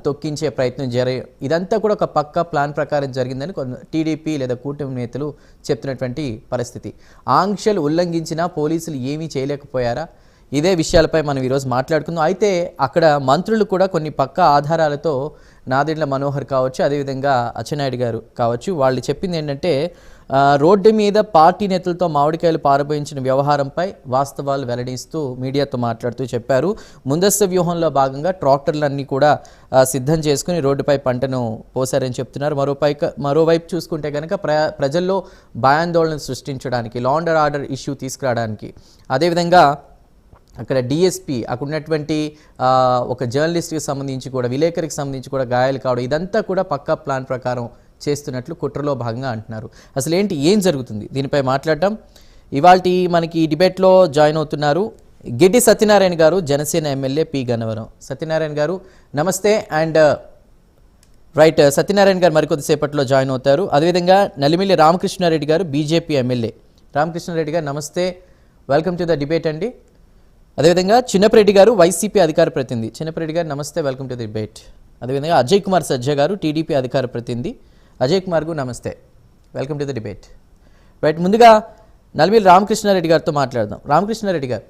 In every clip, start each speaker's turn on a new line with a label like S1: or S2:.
S1: తొక్కించే ప్రయత్నం ఇదంతా కూడా ఒక పక్క ప్లాన్ ప్రకారం జరిగిందని టీడీపీ లేదా కూటమి నేతలు చెప్తున్నటువంటి పరిస్థితి. ఆంక్షలు ఉల్లంఘించినా పోలీసులు ఏమీ చేయలేకపోయారా? ఇదే విషయాలపై మనం ఈరోజు మాట్లాడుకుందాం. అయితే అక్కడ మంత్రులు కూడా కొన్ని పక్క ఆధారాలతో నాదెండ్ల మనోహర్ కావచ్చు, అదేవిధంగా అచ్చెన్నాయుడు గారు కావచ్చు, వాళ్ళు చెప్పింది ఏంటంటే రోడ్డు మీద పార్టీ నేతలతో మామిడికాయలు పారబోయించిన వ్యవహారంపై వాస్తవాలు వెల్లడిస్తూ మీడియాతో మాట్లాడుతూ చెప్పారు. ముందస్తు వ్యూహంలో భాగంగా ట్రాక్టర్లన్నీ కూడా సిద్ధం చేసుకుని రోడ్డుపై పంటను పోసారని చెప్తున్నారు. మరోవైపు చూసుకుంటే కనుక ప్రజల్లో భయాందోళన సృష్టించడానికి, లా అండ్ ఆర్డర్ ఇష్యూ తీసుకురావడానికి, అదేవిధంగా అక్కడ డిఎస్పీ అక్కడ ఉన్నటువంటి ఒక జర్నలిస్ట్కి సంబంధించి కూడా, విలేకరికి సంబంధించి కూడా గాయాలు కావడం, ఇదంతా కూడా పక్కా ప్లాన్ ప్రకారం చేస్తున్నట్లు కుట్రలో భాగంగా అంటున్నారు. అసలు ఏంటి, ఏం జరుగుతుంది, దీనిపై మాట్లాడటం ఇవాల్టి మనకి డిబేట్లో జాయిన్ అవుతున్నారు గిడ్డి సత్యనారాయణ గారు, జనసేన ఎమ్మెల్యే పి గన్నవరం. సత్యనారాయణ గారు నమస్తే. అండ్ రైట్, సత్యనారాయణ గారు మరికొద్దిసేపట్లో జాయిన్ అవుతారు. అదేవిధంగా నలిమిల్లి రామకృష్ణారెడ్డి గారు, బీజేపీ ఎమ్మెల్యే. రామకృష్ణారెడ్డి గారు నమస్తే, వెల్కమ్ టు ద డిబేట్ అండి. అదేవిధంగా చిన్నపరెడ్డి గారు, వైసీపీ అధికార ప్రతినిధి. చిన్నపరెడ్డి గారు నమస్తే, వెల్కమ్ టు ది డిబేట్. అదేవిధంగా అజయ్ కుమార్ సజ్జా గారు, టీడీపీ అధికార ప్రతినిధి. అజయ్ కుమార్ గారు నమస్తే, welcome to the debate. Right, ముందుగా నలిమిల్లి రామకృష్ణారెడ్డి గారితో మాట్లాడదాం. రామకృష్ణారెడ్డి గారు,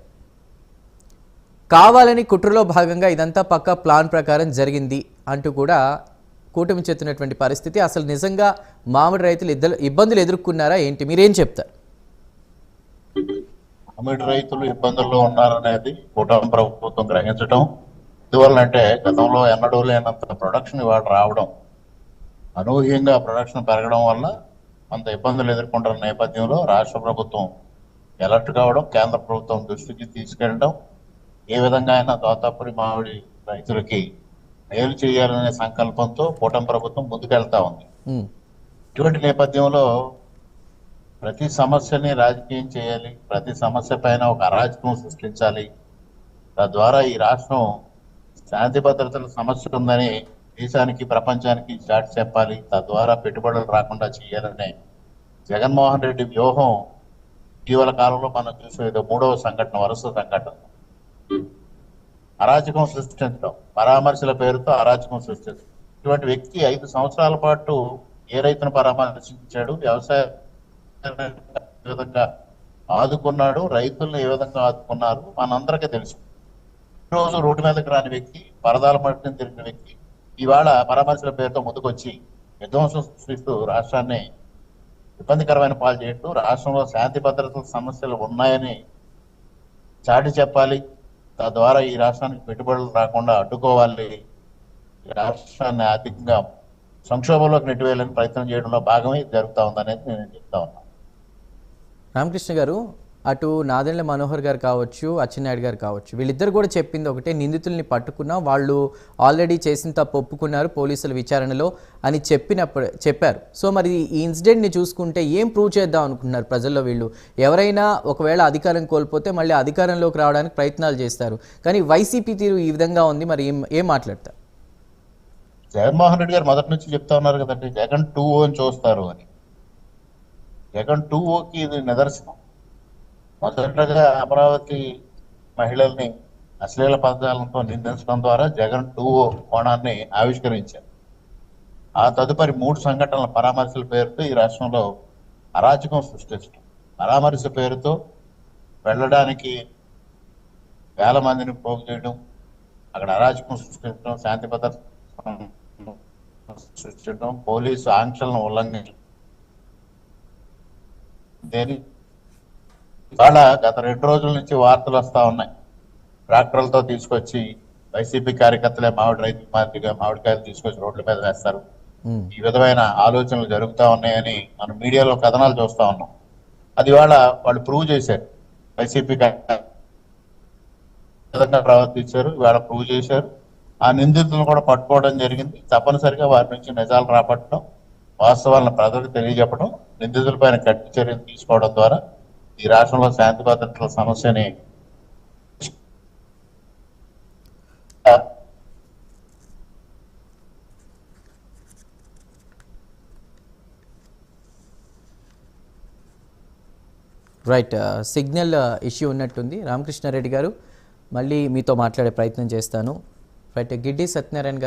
S1: కావాలని కుట్రలో భాగంగా ఇదంతా పక్కా ప్లాన్ ప్రకారం జరిగింది అంటూ కూడా కూటమి చెప్తున్నటువంటి పరిస్థితి. అసలు నిజంగా మామిడి రైతులు ఇబ్బందులు ఎదుర్కొన్నారా ఏంటి, మీరేం చెప్తారు?
S2: మామిడి రైతులు ఇబ్బందుల్లో ఉన్నారనేది కూటమి ప్రభుత్వం గ్రహించడం, ఎందువల్లంటే గతంలో ఎన్నడూ లేనంత ప్రొడక్షన్ ఇవాళ రావడం, అనూహ్యంగా ప్రొడక్షన్ పెరగడం వల్ల అంత ఇబ్బందులు ఎదుర్కొంటున్న నేపథ్యంలో రాష్ట్ర ప్రభుత్వం అలర్ట్ కావడం, కేంద్ర ప్రభుత్వం దృష్టికి తీసుకెళ్ళడం, ఏ విధంగా అయినా తోతాపురి మామిడి రైతులకి మేలు చేయాలనే సంకల్పంతో కూటమి ప్రభుత్వం ముందుకెళ్తా ఉంది. ఇటువంటి నేపథ్యంలో ప్రతి సమస్యని రాజకీయం చేయాలి, ప్రతి సమస్య పైన ఒక అరాజకం సృష్టించాలి, తద్వారా ఈ రాష్ట్రం శాంతి భద్రతల సమస్య ఉందని దేశానికి, ప్రపంచానికి చాటి చెప్పాలి, తద్వారా పెట్టుబడులు రాకుండా చేయాలనే జగన్మోహన్ రెడ్డి వ్యూహం ఇటీవల కాలంలో మనం చూసేది మూడవ సంఘటన, వరుస సంఘటన. అరాచకం సృష్టించడం, పరామర్శల పేరుతో అరాచకం సృష్టించడం. ఇటువంటి వ్యక్తి 5 సంవత్సరాల పాటు ఏ రైతును పరామర్శించాడు, వ్యవసాయ విధంగా ఆదుకున్నాడు, రైతులను ఏ విధంగా ఆదుకున్నారు మనందరికీ తెలుసు. రోజు రోడ్డు మీదకి రాని వ్యక్తి, పరదాల మట్టిని తిరిగిన వ్యక్తి ఇవాళ పరామర్శల పేరుతో ముందుకొచ్చి విధ్వంసం సృష్టిస్తూ రాష్ట్రాన్ని ఇబ్బందికరమైన పాలు చేస్తూ రాష్ట్రంలో శాంతి భద్రతల సమస్యలు ఉన్నాయని చాటి చెప్పాలి, తద్వారా ఈ రాష్ట్రానికి పెట్టుబడులు రాకుండా అడ్డుకోవాలి, రాష్ట్రాన్ని ఆర్థికంగా సంక్షోభంలోకి నెట్టివేయాలని ప్రయత్నం చేయడంలో భాగమే జరుగుతూ ఉందనేది నేను చెప్తా ఉన్నాను.
S1: రామకృష్ణ గారు, అటు నాదెండ్ల మనోహర్ గారు కావచ్చు, అచ్చెన్నాయుడు గారు కావచ్చు, వీళ్ళిద్దరు కూడా చెప్పింది ఒకటే, నిందితుల్ని పట్టుకున్నా, వాళ్ళు ఆల్రెడీ చేసిన తప్పు ఒప్పుకున్నారు పోలీసుల విచారణలో అని చెప్పారు. సో మరి ఈ ఇన్సిడెంట్ని చూసుకుంటే ఏం ప్రూవ్ చేద్దాం అనుకుంటున్నారు ప్రజల్లో? వీళ్ళు ఎవరైనా ఒకవేళ అధికారం కోల్పోతే మళ్ళీ అధికారంలోకి రావడానికి ప్రయత్నాలు చేస్తారు, కానీ వైసీపీ తీరు ఈ విధంగా ఉంది, మరి ఏం మాట్లాడతారు?
S2: జగన్మోహన్ రెడ్డి గారు మొదటి నుంచి చెప్తా ఉన్నారు కదండి, జగన్ 2-0 అని చూస్తారు అని. జగన్ 2-0కి ఇది నిదర్శనం. మొదటగా అమరావతి మహిళల్ని అశ్లీల పదాలతో నిందించడం ద్వారా జగన్ 2-0 కోణాన్ని ఆవిష్కరించారు. ఆ తదుపరి 3 సంఘటనల పరామర్శల పేరుతో ఈ రాష్ట్రంలో అరాచకం సృష్టించడం, పరామర్శ పేరుతో వెళ్ళడానికి వేల మందిని పోగు చేయడం, అక్కడ అరాచకం సృష్టించడం, శాంతి భద్రత సృష్టించడం, పోలీసు ఆంక్షలను ఉల్లంఘించడం. ఇవాళ గత 2 రోజుల నుంచి వార్తలు వస్తా ఉన్నాయి, ట్రాక్టర్లతో తీసుకొచ్చి వైసీపీ కార్యకర్తలే మామిడి రైతు మాదిరిగా మామిడికాయలు తీసుకొచ్చి రోడ్ల మీద వేస్తారు, ఈ విధమైన ఆలోచనలు జరుగుతూ ఉన్నాయని మనం మీడియాలో కథనాలు చూస్తా ఉన్నాం. అది ఇవాళ వాళ్ళు ప్రూవ్ చేశారు, వైసీపీ విధంగా ప్రవర్తించారు, ఇవాళ ప్రూవ్ చేశారు. ఆ నిందితులను కూడా పట్టుకోవడం జరిగింది. తప్పనిసరిగా వారి నుంచి నిజాలు రాబట్టడం, వాస్తవాలను ప్రజలకు తెలియజెప్పడం, నిందితులపైన కఠిన చర్యలు తీసుకోవడం ద్వారా ఈ రాష్ట్రంలో శాంతి భద్రతల సమస్యని
S1: రైట్, సిగ్నల్ ఇష్యూ ఉన్నట్టుంది. రామకృష్ణారెడ్డి గారు, మళ్ళీ మీతో మాట్లాడే ప్రయత్నం చేస్తాను. రైట్ గిడ్డి సత్యనారాయణ గారు